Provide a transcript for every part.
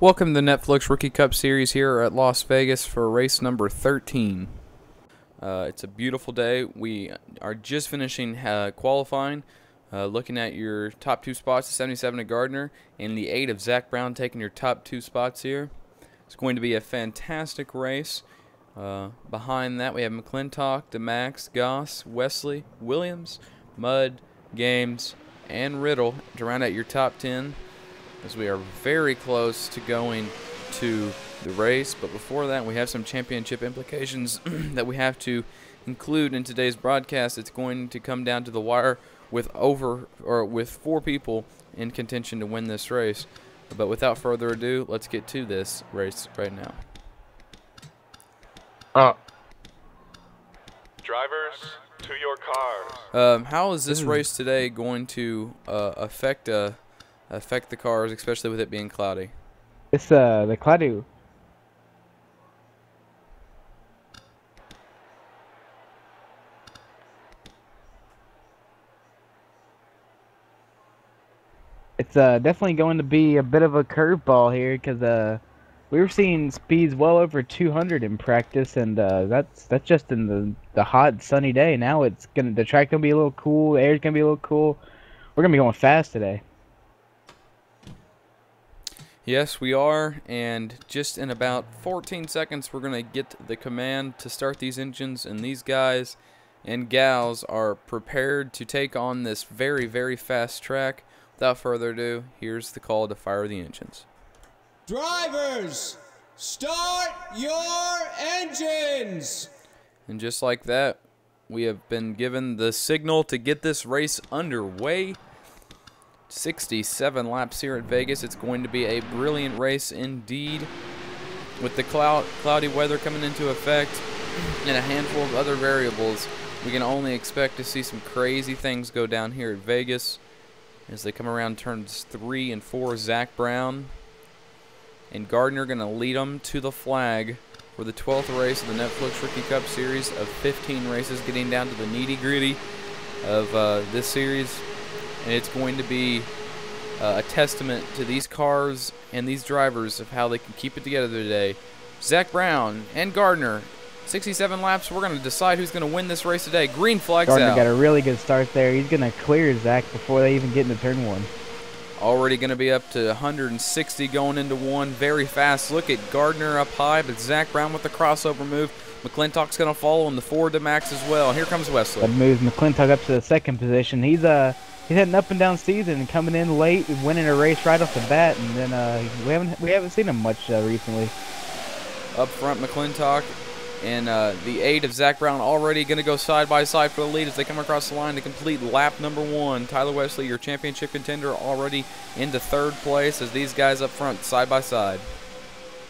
Welcome to the Netflix Rookie Cup Series here at Las Vegas for race number 13. It's a beautiful day. We are just finishing qualifying, looking at your top two spots, the 77 of Gardner and the 8 of Zach Brown taking your top two spots here. It's going to be a fantastic race. Behind that we have McClintock, DeMax, Goss, Wesley, Williams, Mudd, Games, and Riddle to round out your top 10. As we are very close to going to the race. But before that, we have some championship implications that we have to include in today's broadcast. It's going to come down to the wire with four people in contention to win this race. But without further ado, let's get to this race right now. Drivers, to your cars. How is this race today going to affect the cars, especially with it being cloudy? It's the cloudy. It's definitely going to be a bit of a curveball here because we were seeing speeds well over 200 in practice, and that's just in the hot sunny day. Now the track gonna be a little cool, the air's gonna be a little cool. We're gonna be going fast today. Yes, we are, and just in about 14 seconds we're going to get the command to start these engines, and these guys and gals are prepared to take on this very, very fast track. Without further ado, here's the call to fire the engines. Drivers, start your engines! And just like that, we have been given the signal to get this race underway. 67 laps here at Vegas. It's going to be a brilliant race indeed. With the cloudy weather coming into effect and a handful of other variables, we can only expect to see some crazy things go down here at Vegas as they come around turns 3 and 4. Zach Brown and Gardner going to lead them to the flag for the 12th race of the Netflix Rookie Cup Series of 15 races, getting down to the nitty-gritty of this series. And it's going to be a testament to these cars and these drivers of how they can keep it together today. Zach Brown and Gardner, 67 laps. We're going to decide who's going to win this race today. Green flags out. Gardner got a really good start there. He's going to clear Zach before they even get into turn 1. Already going to be up to 160 going into 1. Very fast. Look at Gardner up high, but Zach Brown with the crossover move. McClintock's going to follow in the 4 to Max as well. Here comes Wesley. That moves McClintock up to the 2nd position. He's had an up and down season and coming in late, winning a race right off the bat, and then we haven't seen him much recently. Up front, McClintock and the 8 of Zach Brown already going to go side by side for the lead as they come across the line to complete lap number 1. Tyler Wesley, your championship contender, already into 3rd place as these guys up front side by side.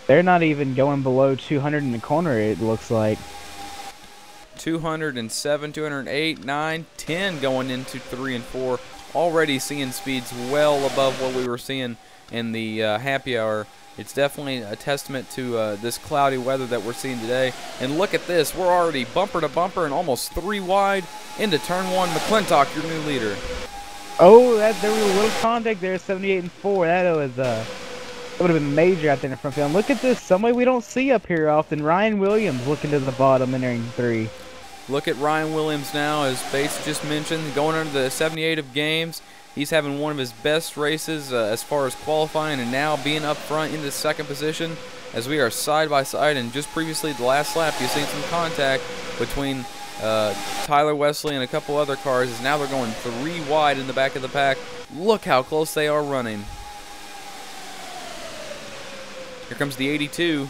They're not even going below 200 in the corner, it looks like. 207, 208, 9, 10 going into 3 and 4. Already seeing speeds well above what we were seeing in the happy hour. It's definitely a testament to this cloudy weather that we're seeing today. And look at this. We're already bumper to bumper and almost 3 wide into turn 1. McClintock, your new leader. Oh, there was a little contact there, 78 and 4. That would have been major out there in the front field. And look at this, somebody we don't see up here often. Ryan Williams looking to the bottom, entering 3. Look at Ryan Williams now, as Bates just mentioned, going under the 78 of Games. He's having one of his best races as far as qualifying, and now being up front in the 2nd position as we are side by side. And just previously, the last lap, you've seen some contact between Tyler Wesley and a couple other cars, as now they're going 3 wide in the back of the pack. Look how close they are running. Here comes the 82.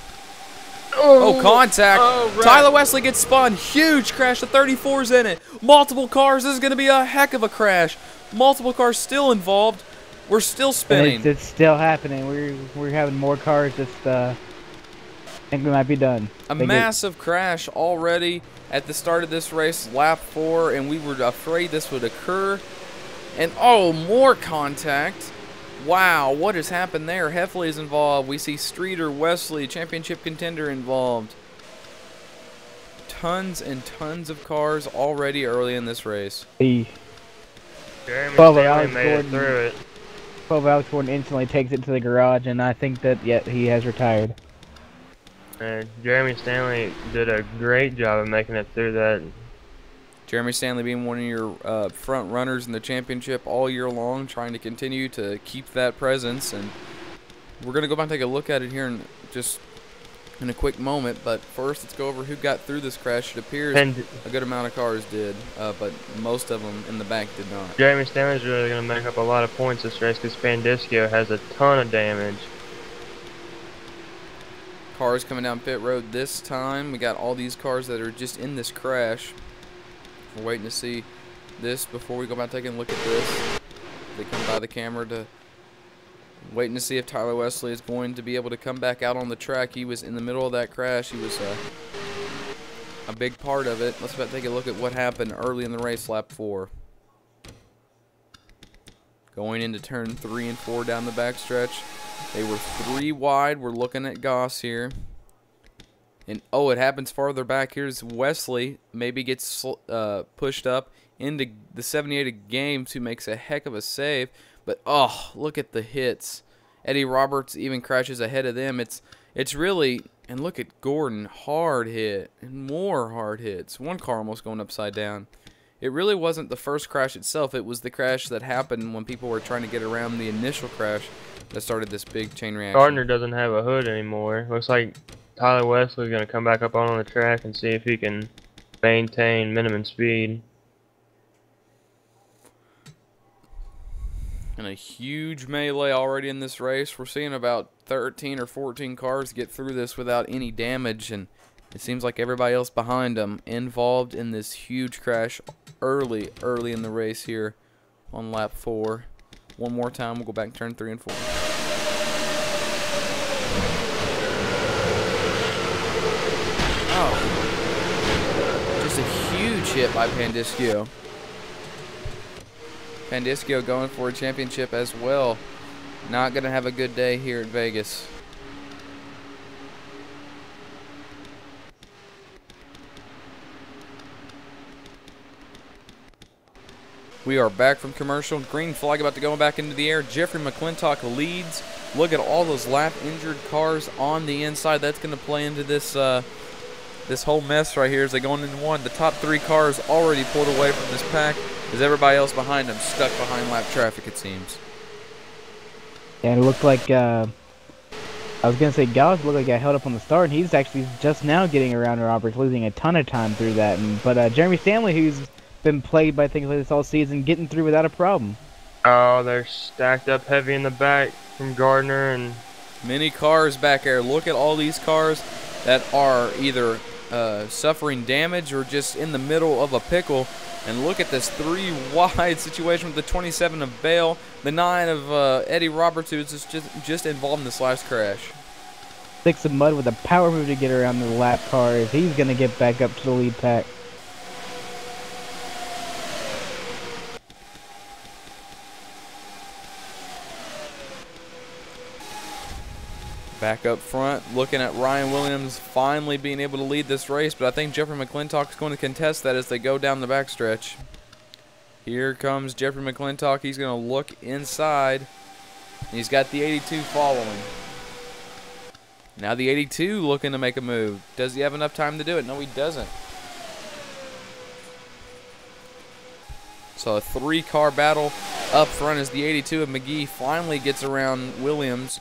Oh, contact. Oh, right. Tyler Wesley gets spun. Huge crash. The 34's in it. Multiple cars. This is going to be a heck of a crash. Multiple cars still involved. We're still spinning. It's still happening. We're having more cars. I think we might be done. A massive crash already at the start of this race, lap 4, and we were afraid this would occur. And, oh, more contact. Wow, what has happened there? Heffley is involved. We see Streeter, Wesley, championship contender involved. Tons and tons of cars already early in this race. Jeremy Stanley made it through it. 12 Alex Gordon instantly takes it to the garage, and I think that, yeah, he has retired. And Jeremy Stanley did a great job of making it through that. Jeremy Stanley being one of your front runners in the championship all year long, trying to continue to keep that presence. And we're going to go back and take a look at it here in a quick moment. But first, let's go over who got through this crash. It appears a good amount of cars did, but most of them in the back did not. Jeremy Stanley's really going to make up a lot of points this race because Pandisco has a ton of damage. Cars coming down pit road this time. We got all these cars that are just in this crash. We're waiting to see this before we go back taking a look at this. They come by the camera to waiting to see if Tyler Wesley is going to be able to come back out on the track. He was in the middle of that crash. He was a big part of it. Let's take a look at what happened early in the race, lap 4. Going into turn 3 and 4 down the backstretch. They were 3 wide. We're looking at Goss here. And, oh, it happens farther back. Here's Wesley. Maybe gets pushed up into the 78 Games, who makes a heck of a save. But, oh, look at the hits. Eddie Roberts even crashes ahead of them. It's really, and look at Gordon, hard hit and more hard hits. One car almost going upside down. It really wasn't the first crash itself. It was the crash that happened when people were trying to get around the initial crash that started this big chain reaction. Gardner doesn't have a hood anymore. Looks like Tyler Wesley's going to come back up on the track and see if he can maintain minimum speed. And a huge melee already in this race. We're seeing about 13 or 14 cars get through this without any damage, and it seems like everybody else behind them involved in this huge crash early in the race here on lap 4. One more time, we'll go back and turn 3 and 4. Oh, just a huge hit by Pandisco. Pandisco going for a championship as well. Not going to have a good day here at Vegas. We are back from commercial. Green flag about to go back into the air. Jeffrey McClintock leads. Look at all those lap injured cars on the inside. That's going to play into this this whole mess right here as they go into one. The top 3 cars already pulled away from this pack, as everybody else behind them stuck behind lap traffic, it seems. And it looked like, I was going to say Gallus looked like I held up on the start, and he's actually just now getting around Roberts, losing a ton of time through that. But Jeremy Stanley, who's been plagued by things like this all season, getting through without a problem. Oh, they're stacked up heavy in the back from Gardner and many cars back there. Look at all these cars that are either suffering damage or just in the middle of a pickle. And look at this 3 wide situation with the 27 of Bale, the 9 of Eddie Roberts, who's just involved in this last crash. Sticks of mud with a power move to get around the lap car if he's going to get back up to the lead pack. Back up front, looking at Ryan Williams finally being able to lead this race, but I think Jeffrey McClintock is going to contest that as they go down the backstretch. Here comes Jeffrey McClintock. He's going to look inside. He's got the 82 following. Now the 82 looking to make a move. Does he have enough time to do it? No, he doesn't. So a 3-car battle up front as the 82 of McGee finally gets around Williams.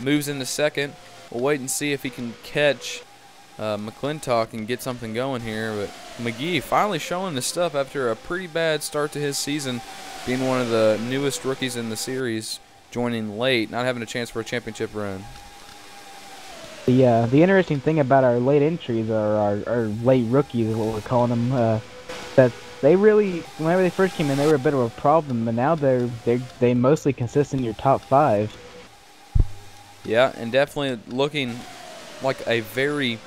Moves into second. We'll wait and see if he can catch McClintock and get something going here. But McGee finally showing the stuff after a pretty bad start to his season, being one of the newest rookies in the series, joining late, not having a chance for a championship run. The interesting thing about our late entries, or our late rookies is what we're calling them, that they really, whenever they first came in, they were a bit of a problem, but now they mostly consist in your top 5. Yeah, and definitely looking like a very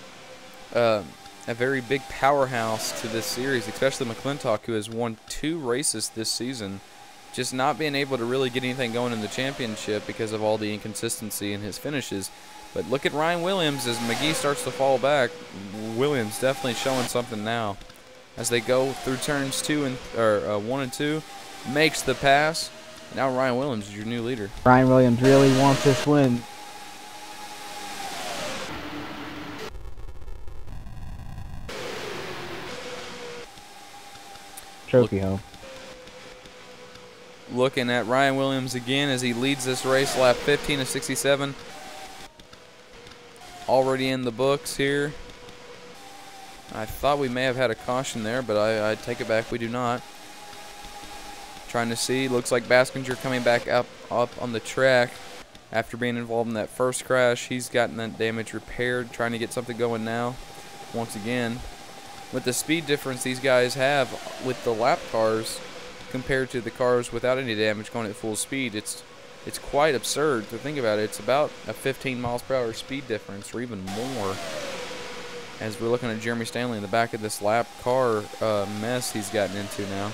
big powerhouse to this series, especially McClintock, who has won 2 races this season, just not being able to really get anything going in the championship because of all the inconsistency in his finishes. But look at Ryan Williams as McGee starts to fall back. Williams definitely showing something now as they go through turns 1 and 2, makes the pass. Now Ryan Williams is your new leader. Ryan Williams really wants this win. Trophy home. Looking at Ryan Williams again as he leads this race, lap 15 of 67. Already in the books here. I thought we may have had a caution there, but I take it back, we do not. Trying to see, looks like Baskinger coming back up on the track after being involved in that first crash. He's gotten that damage repaired, trying to get something going now. Once again, with the speed difference these guys have with the lap cars compared to the cars without any damage going at full speed, it's quite absurd to think about it. It's about a 15 miles per hour speed difference, or even more. As we're looking at Jeremy Stanley in the back of this lap car mess he's gotten into now.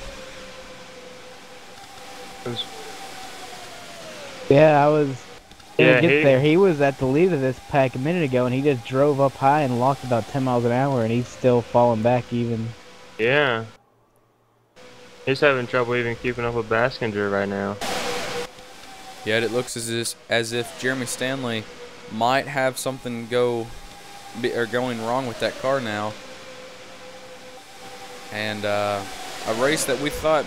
Yeah, I was gonna Yeah, get there. He was at the lead of this pack a minute ago, and he just drove up high and lost about 10 miles an hour, and he's still falling back even. Yeah. He's having trouble even keeping up with Baskinger right now. Yet it looks as if Jeremy Stanley might have something going wrong with that car now. And a race that we thought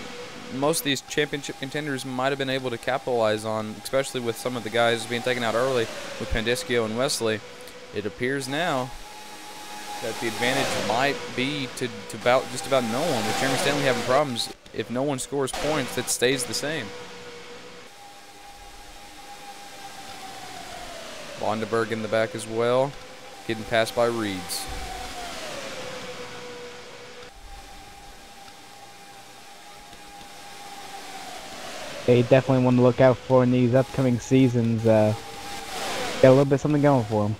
most of these championship contenders might have been able to capitalize on, especially with some of the guys being taken out early with Pandiscio and Wesley. It appears now that the advantage might be to just about no one. With Jeremy Stanley having problems, if no one scores points, it stays the same. Vonderberg in the back as well, getting passed by Reeds. They definitely want to look out for in these upcoming seasons. Got a little bit something going for them.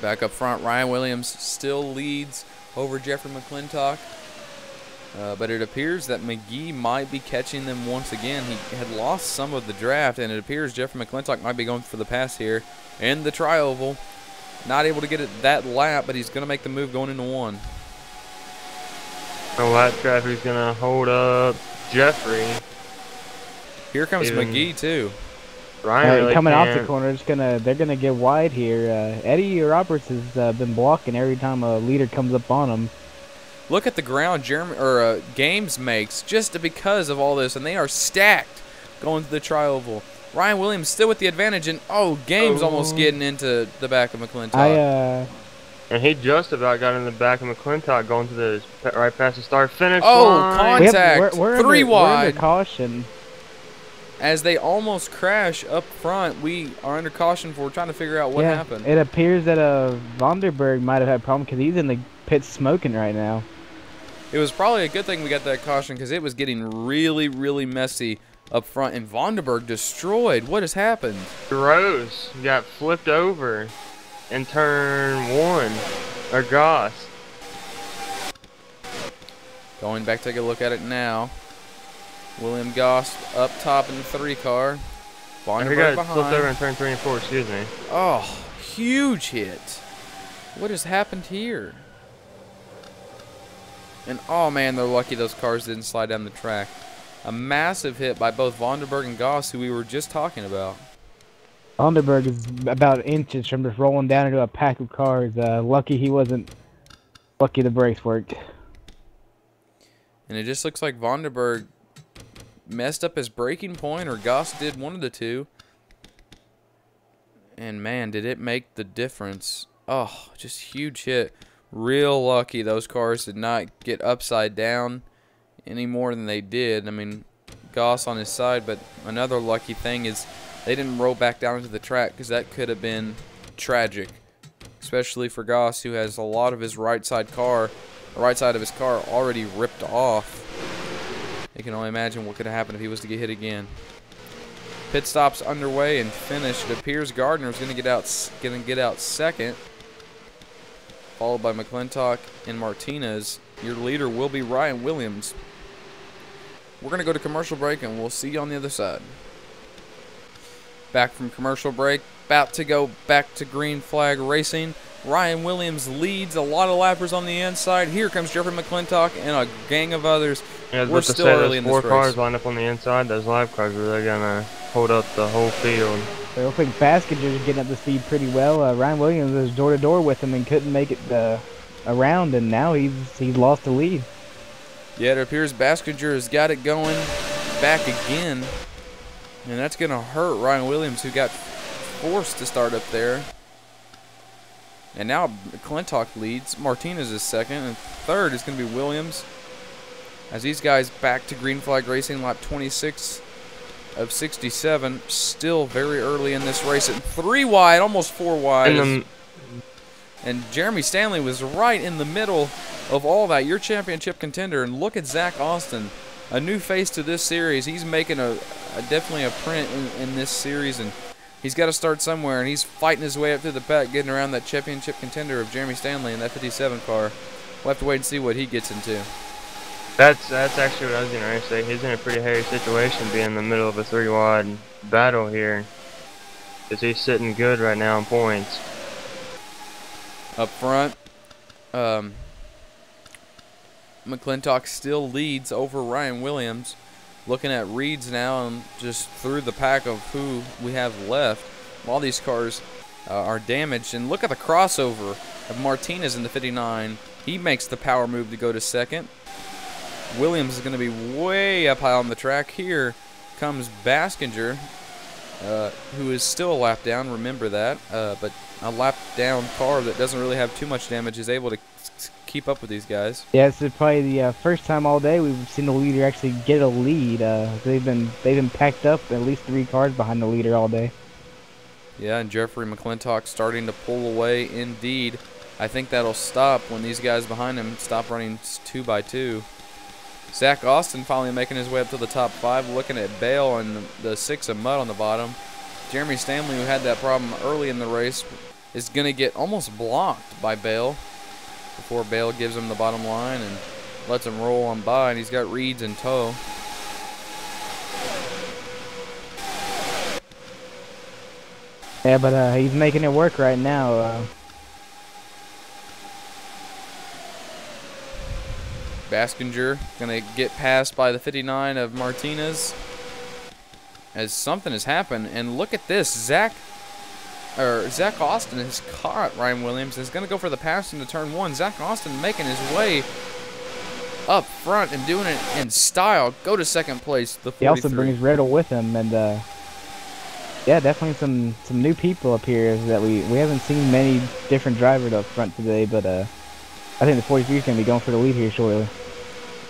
Back up front, Ryan Williams still leads over Jeffrey McClintock. But it appears that McGee might be catching them once again. He had lost some of the draft, and it appears Jeffrey McClintock might be going for the pass here in the tri-oval. Not able to get it that lap, but he's going to make the move going into one. The lap traffic's going to hold up Jeffrey. Here comes McGee, too. Ryan really coming can't. off the corner, they're gonna get wide here. Eddie Roberts has been blocking every time a leader comes up on him. Look at the ground Games makes just because of all this, and they are stacked going to the tri-oval. Ryan Williams still with the advantage, and Games almost getting into the back of McClintock. And he just about got in the back of McClintock going to the right past the start finish line. Contact. We're three wide. We're under caution. As they almost crash up front, we are under caution for trying to figure out what happened. It appears that Vonderberg might have had a problem because he's in the pit smoking right now. It was probably a good thing we got that caution because it was getting really, really messy up front. And Vonderberg destroyed. What has happened? Rose got flipped over in turn 1. Or Goss. Going back, take a look at it now. William Goss up top in the 3 car. Vonderberg behind. Flipped over in turn 3 and 4, excuse me. Oh, huge hit. What has happened here? And oh man, they're lucky those cars didn't slide down the track. A massive hit by both Vonderberg and Goss, who we were just talking about. Vonderberg is about inches from just rolling down into a pack of cars. Lucky the brakes worked. And it just looks like Vonderberg messed up his braking point, or Goss did, one of the two. And man, did it make the difference. Oh, just huge hit. Real lucky those cars did not get upside down any more than they did. I mean, Goss on his side, but another lucky thing is they didn't roll back down into the track, because that could have been tragic, especially for Goss, who has a lot of his right side of his car already ripped off. You can only imagine what could have happened if he was to get hit again. Pit stops underway and finished. It appears Gardner is going to get out second, followed by McClintock and Martinez. Your leader will be Ryan Williams. We're going to go to commercial break, and we'll see you on the other side. Back from commercial break, about to go back to green flag racing. Ryan Williams leads. A lot of lappers on the inside. Here comes Jeffrey McClintock and a gang of others. Yeah, We're still early in this race. 4 cars lined up on the inside. Those lap cars are really gonna hold up the whole field. It looks like Baskinger's getting up to speed pretty well. Ryan Williams was door to door with him and couldn't make it around, and now he's lost the lead. Yeah, it appears Baskinger has got it going back again, and that's gonna hurt Ryan Williams, who got forced to start up there. And now McClintock leads. Martinez is second, and third is going to be Williams. As these guys back to green flag racing, lap 26 of 67. Still very early in this race at 3 wide, almost 4 wide. And Jeremy Stanley was right in the middle of all that. Your championship contender. And look at Zach Austin, a new face to this series. He's making definitely a print in this series, and he's got to start somewhere, and he's fighting his way up through the pack, getting around that championship contender of Jeremy Stanley in that 57 car. We'll have to wait and see what he gets into. That's actually what I was going to say. He's in a pretty hairy situation being in the middle of a 3 wide battle here, because he's sitting good right now in points. Up front, McClintock still leads over Ryan Williams. Looking at Reeds now and just through the pack of who we have left. All these cars are damaged. And look at the crossover of Martinez in the 59. He makes the power move to go to second. Williams is going to be way up high on the track. Here comes Baskinger, who is still a lap down, remember that. But a lap down car that doesn't really have too much damage is able to keep up with these guys. Yeah, it's probably the first time all day we've seen the leader actually get a lead. They've been packed up at least 3 cars behind the leader all day. Yeah, and Jeffrey McClintock starting to pull away indeed. I think that'll stop when these guys behind him stop running 2 by 2. Zach Austin finally making his way up to the top 5, looking at Bale and the 6 of mud on the bottom. Jeremy Stanley, who had that problem early in the race, is going to get almost blocked by Bale before Bale gives him the bottom line and lets him roll on by, and he's got Reeds in tow. Yeah, but he's making it work right now. Baskinger going to get passed by the 59 of Martinez as something has happened. And look at this. Zach Austin has caught Ryan Williams and is going to go for the pass into turn 1. Zach Austin making his way up front and doing it in style. Go to second place, the 43. He also brings Riddle with him, and yeah, definitely some new people up here that we haven't seen many different drivers up front today, but I think the 43 is going to be going for the lead here shortly.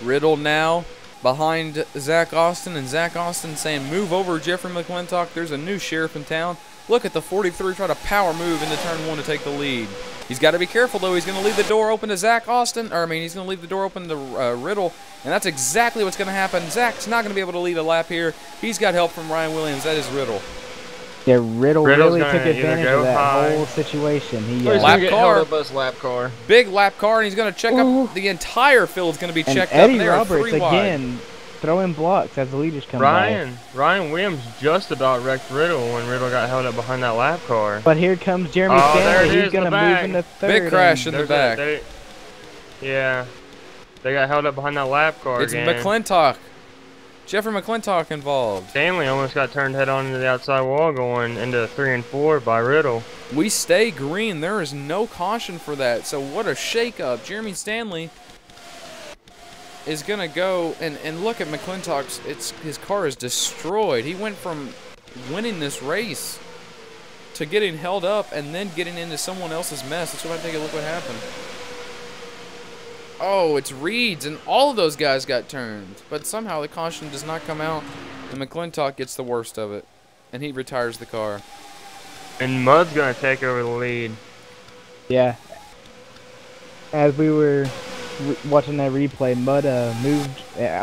Riddle now behind Zach Austin, and Zach Austin saying, move over, Jeffrey McClintock. There's a new sheriff in town. Look at the 43 try to power move into turn 1 to take the lead. He's got to be careful, though. He's going to leave the door open to Zach Austin. He's going to leave the door open to Riddle, and that's exactly what's going to happen. Zach's not going to be able to lead a lap here. He's got help from Ryan Williams. That is Riddle. Yeah, Riddle really took advantage of that whole situation. He's lap car, lap car, big lap car, and he's going to check up. The entire field's going to be checked and Eddie up. There, Roberts 3 wide. again throwing blocks as the leaders come by. Ryan Williams just about wrecked Riddle when Riddle got held up behind that lap car. But here comes Jeremy Stanley. He's going to move into third. Big crash in the back. Yeah, they got held up behind that lap car again. It's McClintock. Jeffrey McClintock involved. Stanley almost got turned head on into the outside wall going into 3 and 4 by Riddle. We stay green. There is no caution for that. So what a shakeup. Jeremy Stanley is going to go and look at McClintock's. His car is destroyed. He went from winning this race to getting held up and then getting into someone else's mess. Let's go ahead and take a look what happened. Oh, it's Reeds, and all of those guys got turned. But somehow the caution does not come out, and McClintock gets the worst of it, and he retires the car. And Mud's going to take over the lead. Yeah. As we were watching that replay, Mud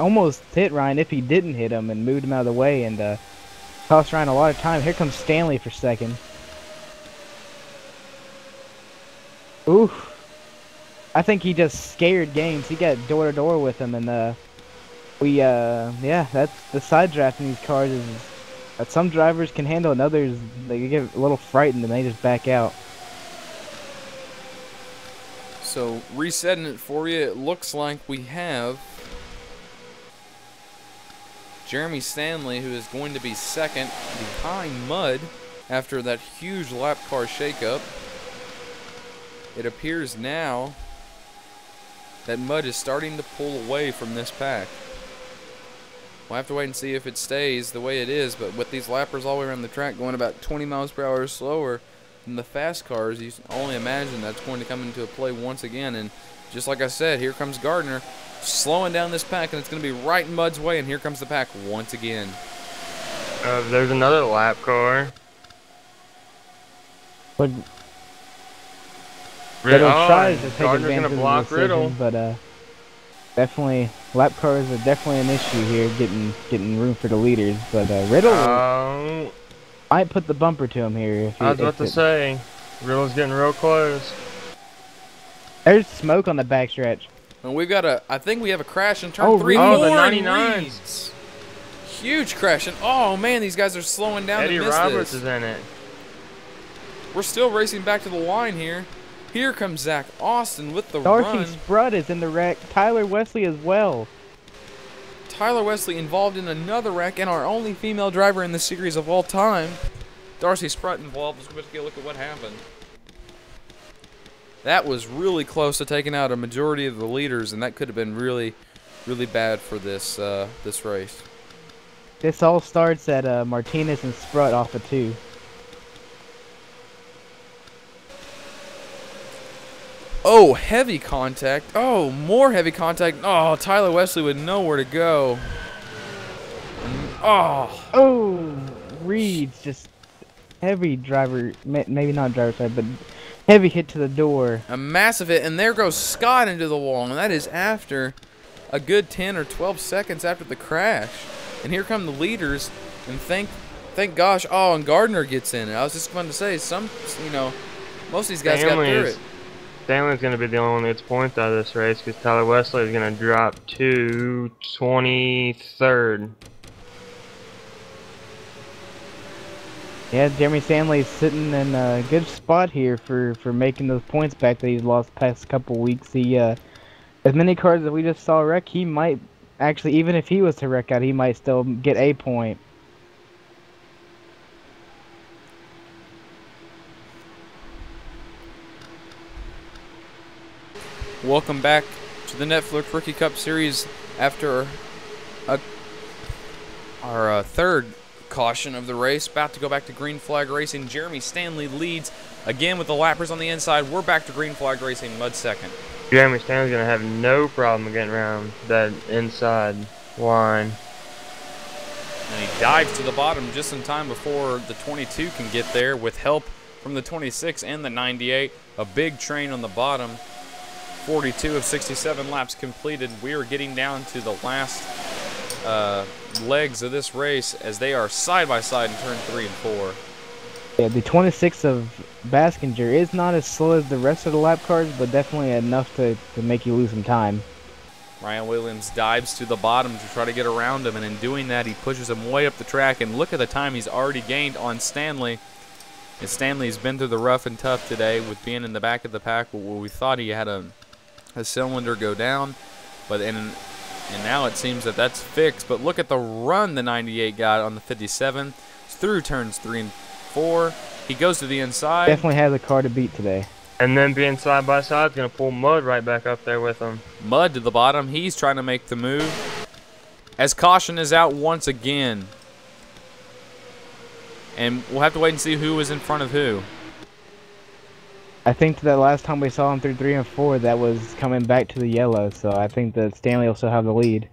almost hit Ryan if he didn't hit him, and moved him out of the way, and cost Ryan a lot of time. Here comes Stanley for second. Oof. I think he just scared games. He got door to door with him, and yeah, that's the side drafting these cars is that some drivers can handle, and others they get a little frightened and they just back out. So resetting it for you, it looks like we have Jeremy Stanley, who is going to be second behind Mud after that huge lap car shakeup. It appears now that Mud is starting to pull away from this pack. We'll have to wait and see if it stays the way it is, but with these lappers all the way around the track going about 20 miles per hour slower than the fast cars, you can only imagine that's going to come into a play once again. And just like I said, here comes Gardner slowing down this pack, and it's going to be right in Mud's way, and here comes the pack once again. There's another lap car. But Riddle tries to take Gardner's advantage gonna block of the decision, Riddle. but definitely lap cars are definitely an issue here, getting room for the leaders. But Riddle might put the bumper to him here. I was about to say, Riddle's getting real close. There's smoke on the backstretch. And we've got I think we have a crash in turn 3. Oh, the More 99s. Huge crash. And oh man, these guys are slowing down Eddie to miss Roberts this. is in it. We're still racing back to the line here. Here comes Zach Austin with the Darcy run. Sprutt is in the wreck. Tyler Wesley as well. Tyler Wesley involved in another wreck, and our only female driver in the series of all time. Darcy Sprutt involved. Let's go take a look at what happened. That was really close to taking out a majority of the leaders, and that could have been really, really bad for this this race. This all starts at Martinez and Sprutt off of 2. Oh, heavy contact. Oh, more heavy contact. Oh, Tyler Wesley with nowhere to go. Oh. Oh, Reed's just heavy driver, maybe not driver side, but heavy hit to the door. A massive hit, and there goes Scott into the wall, and that is after a good 10 or 12 seconds after the crash. And here come the leaders, and thank gosh, oh, and Gardner gets in. And I was just going to say, most of these guys got through it. Stanley's going to be the only one that gets points out of this race because Tyler Wesley is going to drop to 23rd. Yeah, Jeremy Stanley's sitting in a good spot here for making those points back that he's lost past couple weeks. He, as many cars that we just saw wreck, he might actually, even if he was to wreck out, he might still get a point. Welcome back to the Netflix Rookie Cup Series after our third caution of the race. About to go back to green flag racing. Jeremy Stanley leads again with the lappers on the inside. We're back to green flag racing. Mud second. Jeremy Stanley's going to have no problem getting around that inside line. And he dives to the bottom just in time before the 22 can get there with help from the 26 and the 98. A big train on the bottom. 42 of 67 laps completed. We are getting down to the last legs of this race as they are side by side in turn 3 and 4. Yeah, the 26 of Baskinger is not as slow as the rest of the lap cars, but definitely enough to make you lose some time. Ryan Williams dives to the bottom to try to get around him, and in doing that, he pushes him way up the track. And look at the time he's already gained on Stanley. And Stanley's been through the rough and tough today with being in the back of the pack where we thought he had a cylinder go down, but and now it seems that that's fixed. But look at the run the 98 got on the 57 through turns 3 and 4. He goes to the inside. Definitely has a car to beat today. And then being side by side is going to pull Mud right back up there with him. Mud to the bottom. He's trying to make the move as caution is out once again. And we'll have to wait and see who is in front of who. I think that last time we saw him through 3 and 4, that was coming back to the yellow, so I think that Stanley will still have the lead.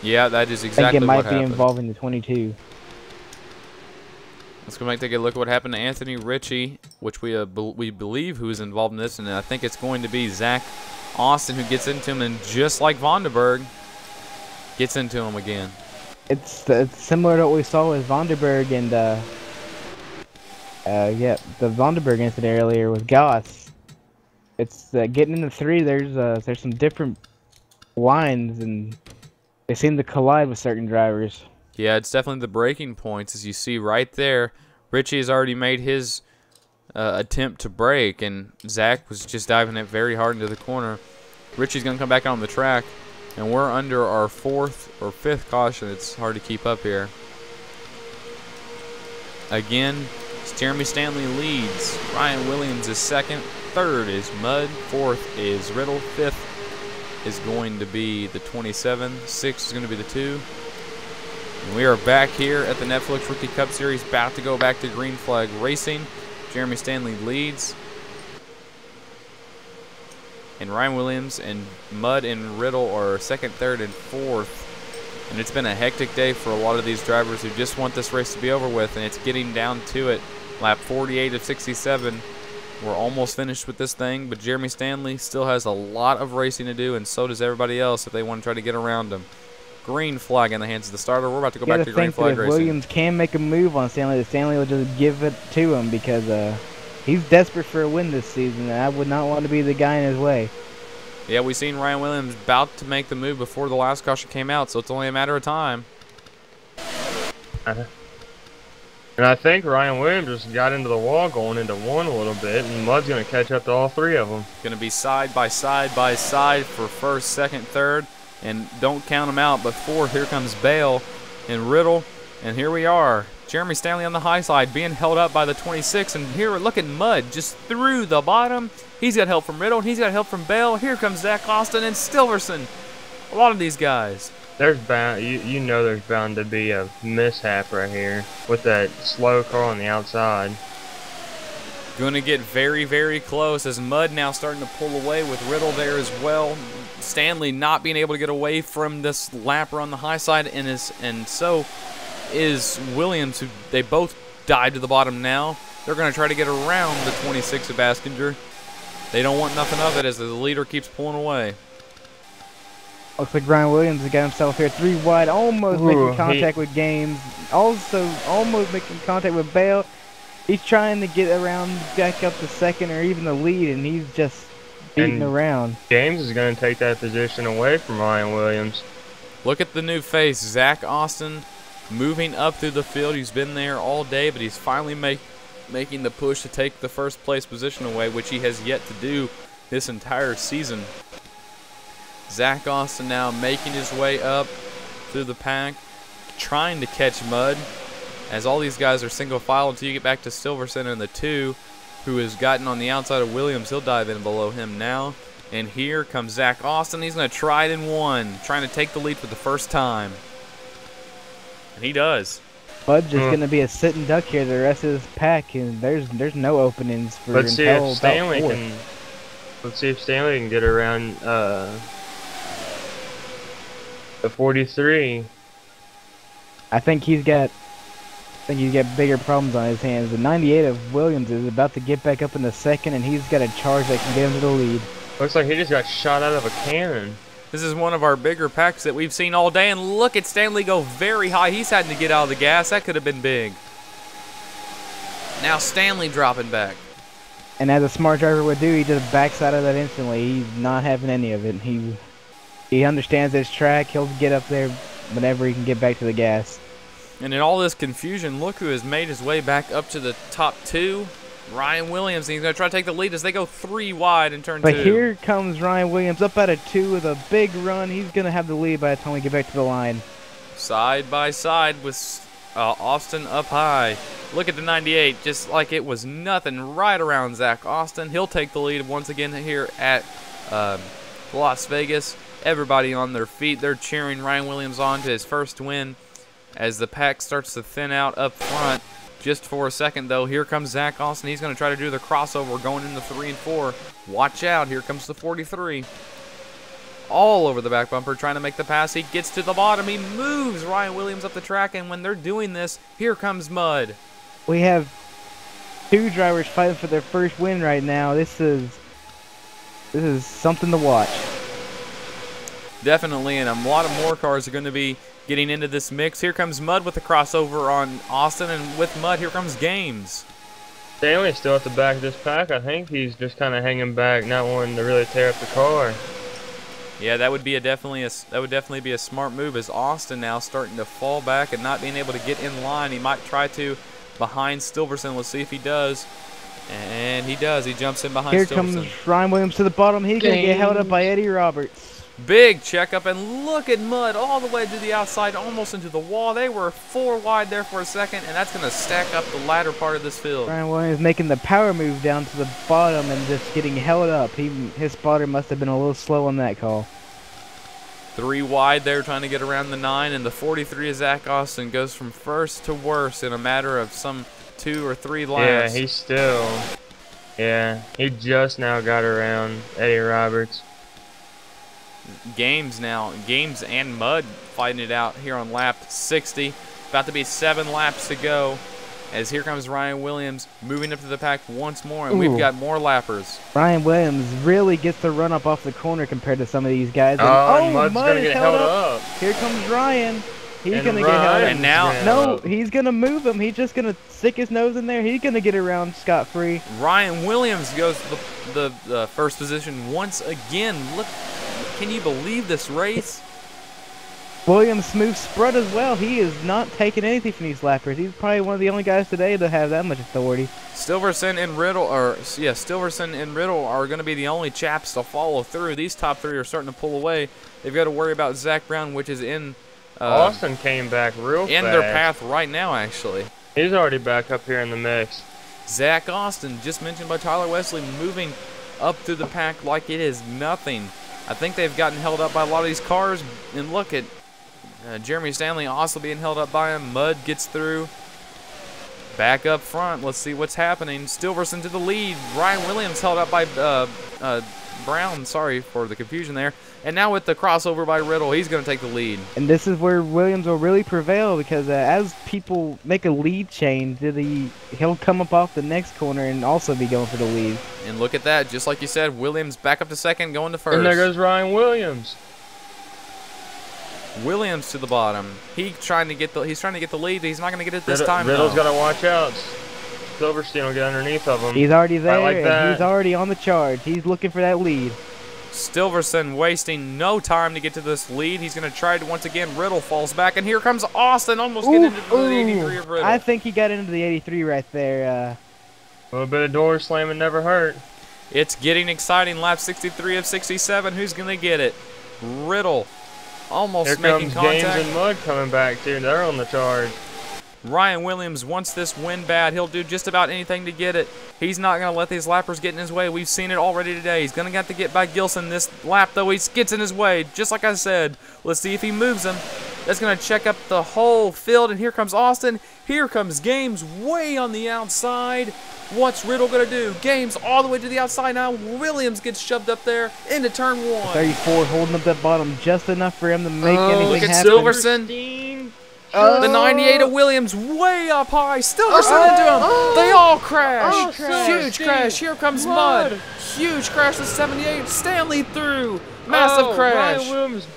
Yeah, that is exactly what happened. I think it might be involving the 22. Let's go back and take a look at what happened to Anthony Ritchie, which we believe who is involved in this, and I think it's going to be Zach Austin who gets into him, and just like Vonderberg, gets into him again. It's similar to what we saw with Vonderberg and yeah, the Vonderberg incident earlier with Goss. It's getting into 3. There's some different lines, and they seem to collide with certain drivers. Yeah, it's definitely the breaking points, as you see right there. Ritchie has already made his attempt to break, and Zach was just diving it very hard into the corner. Richie's going to come back out on the track, and we're under our 4th or 5th caution. It's hard to keep up here. Again, Jeremy Stanley leads. Ryan Williams is 2nd. 3rd is Mudd. 4th is Riddle. 5th is going to be the 27. 6th is going to be the 2. And we are back here at the Netflix Rookie Cup Series, about to go back to green flag racing. Jeremy Stanley leads. And Ryan Williams and Mudd and Riddle are 2nd, 3rd, and 4th. And it's been a hectic day for a lot of these drivers who just want this race to be over with, and it's getting down to it. Lap 48 of 67. We're almost finished with this thing, but Jeremy Stanley still has a lot of racing to do, and so does everybody else if they want to try to get around him. Green flag in the hands of the starter. We're about to go back to green flag if racing. Williams can make a move on Stanley, Stanley will just give it to him because he's desperate for a win this season, and I would not want to be the guy in his way. Yeah, we seen Ryan Williams about to make the move before the last caution came out, so it's only a matter of time. And I think Ryan Williams just got into the wall going into 1 a little bit, and Mudd's going to catch up to all 3 of them. Going to be side by side by side for 1st, 2nd, 3rd, and don't count them out, but 4th, here comes Bale and Riddle, and here we are. Jeremy Stanley on the high side being held up by the 26, and here look at Mudd just through the bottom. He's got help from Riddle, and he's got help from Bale. Here comes Zach Austin and Stilverson. A lot of these guys. There's bound, you know there's bound to be a mishap right here with that slow car on the outside. Going to get very, very close as Mudd now starting to pull away with Riddle there as well. Stanley not being able to get away from this lapper on the high side, and so is Williams, who they both died to the bottom now. They're going to try to get around the 26 of Baskinger. They don't want nothing of it as the leader keeps pulling away. Looks like Ryan Williams has got himself here 3 wide, almost making contact with Gaines. Also almost making contact with Bale. He's trying to get around back up to 2nd or even the lead, and he's just beating around. James is going to take that position away from Ryan Williams. Look at the new face, Zach Austin, moving up through the field. He's been there all day, but he's finally making the push to take the 1st place position away, which he has yet to do this entire season. Zach Austin now making his way up through the pack, trying to catch Mudd, as all these guys are single file until you get back to Silverson and the 2, who has gotten on the outside of Williams. He'll dive in below him now. And here comes Zach Austin. He's going to try it in 1, trying to take the lead for the first time. And he does. Mudd's just going to be a sitting duck here the rest of this pack, and there's no openings for Let's see if about Stanley 4th. can. Let's see if Stanley can get around the 43. I think he's got bigger problems on his hands. The 98 of Williams is about to get back up in the 2nd, and he's got a charge that can get him to the lead. Looks like he just got shot out of a cannon. This is one of our bigger packs that we've seen all day, and look at Stanley go very high. He's having to get out of the gas. That could have been big. Now Stanley dropping back. And as a smart driver would do, he just backs out of that instantly. He's not having any of it. He understands his track. He'll get up there whenever he can get back to the gas. And in all this confusion, look who has made his way back up to the top 2. Ryan Williams. And he's going to try to take the lead as they go 3 wide in turn 2. But here comes Ryan Williams up out of 2 with a big run. He's going to have the lead by the time we get back to the line. Side by side with Austin up high. Look at the 98, just like it was nothing, right around Zach Austin. He'll take the lead once again here at Las Vegas. Everybody on their feet. They're cheering Ryan Williams on to his first win as the pack starts to thin out up front. Just for a second, though, here comes Zach Austin. He's going to try to do the crossover going into 3 and 4. Watch out. Here comes the 43. All over the back bumper, trying to make the pass. He gets to the bottom. He moves Ryan Williams up the track, and when they're doing this, here comes Mudd. We have 2 drivers fighting for their first win right now. This is something to watch. Definitely, and a lot of more cars are going to be getting into this mix. Here comes Mudd with the crossover on Austin, and with Mudd, here comes Games. Stanley's still at the back of this pack. I think he's just kind of hanging back, not wanting to really tear up the car. Yeah, that would definitely be a smart move, as Austin now starting to fall back and not being able to get in line. He might try to behind Stilverson. Let's see if he does. And he does. He jumps in behind Here Silverson. comes Ryan Williams to the bottom. He's going to get held up by Eddie Roberts. Big checkup, and look at Mud all the way to the outside, almost into the wall. They were 4 wide there for a second, and that's going to stack up the latter part of this field. Ryan Williams making the power move down to the bottom and just getting held up. His spotter must have been a little slow on that call. 3 wide there, trying to get around the 9, and the 43 of Zach Austin goes from first to worst in a matter of some 2 or 3 laps. Yeah, he just now got around Eddie Roberts. Games and Mud fighting it out here on lap 60. About to be 7 laps to go. As here comes Ryan Williams moving up to the pack once more, and we've got more lappers. Ryan Williams really gets the run up off the corner compared to some of these guys. And Mud's gonna get held up. Here comes Ryan. He's gonna get held up. And now, no, he's gonna move him. He's just gonna stick his nose in there. He's gonna get around scot-free. Ryan Williams goes to the first position once again. Look, can you believe this race? Williams smooth sprut as well. He is not taking anything from these lappers. He's probably one of the only guys today to have that much authority. Silverson and Riddle are going to be the only chaps to follow through. These top 3 are starting to pull away. They've got to worry about Zach Brown, which is in Austin came back real fast. In their path right now, actually. He's already back up here in the mix. Zach Austin, just mentioned by Tyler Wesley, moving up through the pack like it is nothing. I think they've gotten held up by a lot of these cars, and look at Jeremy Stanley also being held up by him. Mud gets through. Back up front. Let's see what's happening. Silverson to the lead. Ryan Williams held up by Brown. Sorry for the confusion there. And now with the crossover by Riddle, he's going to take the lead. And this is where Williams will really prevail, because as people make a lead change, he'll come up off the next corner and also be going for the lead. And look at that. Just like you said, Williams back up to second, going to first. And there goes Ryan Williams. Williams to the bottom. He's trying to get the lead. He's not going to get it this time. Riddle's got to watch out. Silverstein will get underneath of him. He's already there, and he's already on the charge. He's looking for that lead. Silverson wasting no time to get to this lead. He's going to try it once again. Riddle falls back, and here comes Austin, almost getting into the 83 of Riddle. I think he got into the 83 right there. A little bit of door slamming never hurt. It's getting exciting. Lap 63 of 67. Who's going to get it? Riddle almost making contact. Here comes James and Mud coming back, too. They're on the charge. Ryan Williams wants this win bad. He'll do just about anything to get it. He's not going to let these lappers get in his way. We've seen it already today. He's going to have to get by Gilson this lap, though. He gets in his way, just like I said. Let's see if he moves him. That's going to check up the whole field, and here comes Austin. Here comes Games way on the outside. What's Riddle going to do? Games all the way to the outside now. Williams gets shoved up there into turn 1. 34 holding up that bottom just enough for him to make anything happen. Look at Silverson. The 98 of Williams way up high. Silverson into him. They all crash. Huge crash. Here comes Mud. Huge crash to 78. Stanley through. Massive crash. Ryan Williams,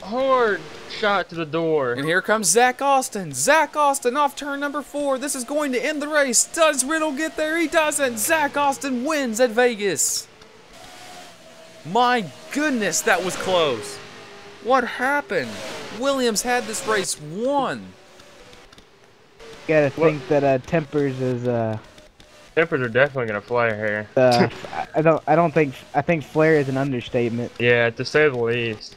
hard shot to the door. And here comes Zach Austin. Zach Austin off turn number 4. This is going to end the race. Does Riddle get there? He doesn't. Zach Austin wins at Vegas. My goodness, that was close. What happened? Williams had this race won. Gotta think that tempers is Tempers are definitely gonna fly here. I think flare is an understatement. Yeah, to say the least.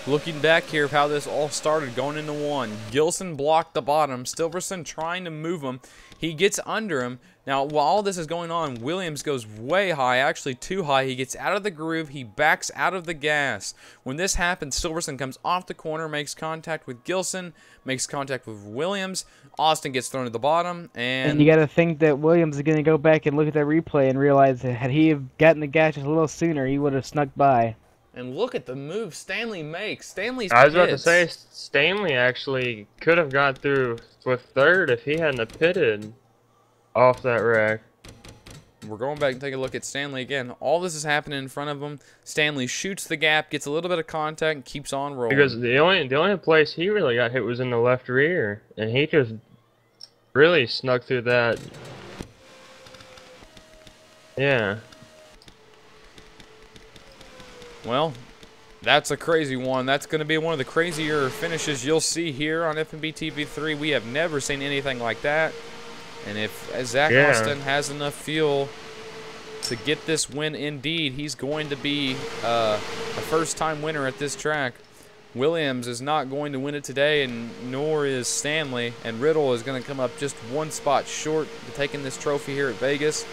Looking back here of how this all started going into 1. Gilson blocked the bottom. Silverson trying to move him. He gets under him. Now, while all this is going on, Williams goes way high, actually too high. He gets out of the groove. He backs out of the gas. When this happens, Silverson comes off the corner, makes contact with Gilson, makes contact with Williams. Austin gets thrown to the bottom. And you got to think that Williams is going to go back and look at that replay and realize that had he gotten the gas just a little sooner, he would have snuck by. And look at the move Stanley makes. Stanley's I was about to say, Stanley actually could have got through with third if he hadn't have pitted off that wreck. We're going back and take a look at Stanley again. All this is happening in front of him. Stanley shoots the gap, gets a little bit of contact, and keeps on rolling. Because the only place he really got hit was in the left rear, and he just really snuck through that. Yeah. Well, That's a crazy one. That's going to be one of the crazier finishes you'll see here on FMB TV3. We have never seen anything like that. And if Zach Austin has enough fuel to get this win, indeed, he's going to be a first-time winner at this track. Williams is not going to win it today, and nor is Stanley. And Riddle is going to come up just one spot short of taking this trophy here at Vegas.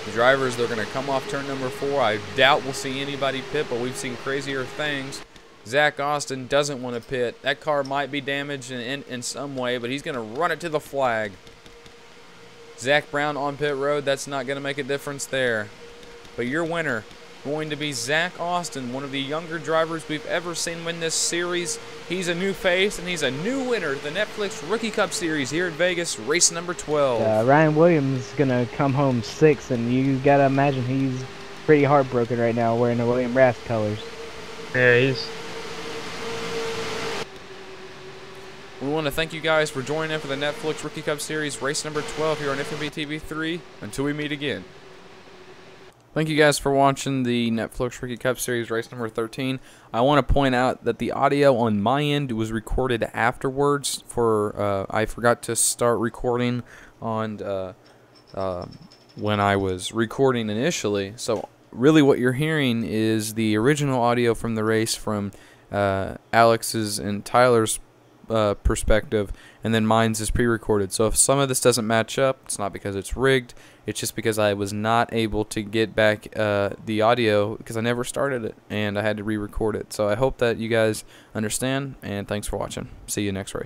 The drivers, they're going to come off turn number 4. I doubt we'll see anybody pit, but we've seen crazier things. Zach Austin doesn't want to pit. That car might be damaged in some way, but he's going to run it to the flag. Zach Brown on pit road, that's not going to make a difference there. But your winner going to be Zach Austin, one of the younger drivers we've ever seen win this series. He's a new face, and he's a new winner of the Netflix Rookie Cup Series here at Vegas, race number 12. Ryan Williams is going to come home 6th, and you got to imagine he's pretty heartbroken right now wearing the William Rast colors. Yeah, he's... We want to thank you guys for joining in for the Netflix Rookie Cup Series, race number 12 here on FMB TV3. Until we meet again. Thank you guys for watching the Netflix Rookie Cup Series, race number 13. I want to point out that the audio on my end was recorded afterwards. I forgot to start recording on when I was recording initially. So really what you're hearing is the original audio from the race from Alex's and Tyler's perspective, and then mine's is pre-recorded. So if some of this doesn't match up, it's not because it's rigged, it's just because I was not able to get back the audio because I never started it and I had to re-record it. So I hope that you guys understand, and thanks for watching. See you next race.